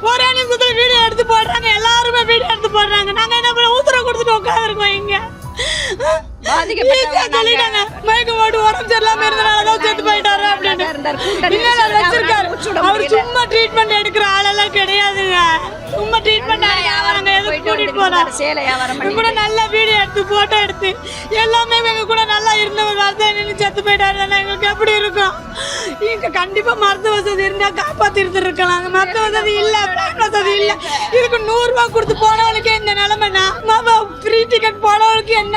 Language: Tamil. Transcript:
ஒரே நிமிஷத்துல வீடியோ எடுத்து போடுறாங்க, எல்லாருமே வீடியோ எடுத்து போடுறாங்க. நாங்க என்ன பண்ண ஊத்துற கொடுத்துட்டு உட்காந்துருக்கோம் இங்க. சொல்லிட்டாங்க மயக்கம் போட்டு உடம்பு சரியில்லாம இருந்தனாலதான் செத்து போயிட்டாரு அப்படின்னு. வச்சிருக்காரு அவரு. சும்மா ட்ரீட்மெண்ட் எடுக்கிற ஆளெல்லாம் கிடையாதுங்க. சும்மா ட்ரீட்மெண்ட் வியாபாரம் எதுக்கு கூட்டிட்டு போறோம் கூட நல்ல வீடியோ எடுத்து போட்டோ எடுத்து எல்லாமே எங்க கூட நல்லா இருந்தவர் நின்று செத்து போயிட்டாரு. எங்களுக்கு எப்படி இருக்கும்? இங்க கண்டிப்பா மருத்துவ வசதி இருந்தா காப்பாத்திட்டு இருக்கலாம். மருத்துவ வசதி இல்ல, வசதி இல்ல. இதுக்கு 100 ரூபாய் கொடுத்து போனவளுக்கு இந்த நிலைமைனா ஃப்ரீ டிக்கெட் போனவளுக்கு என்ன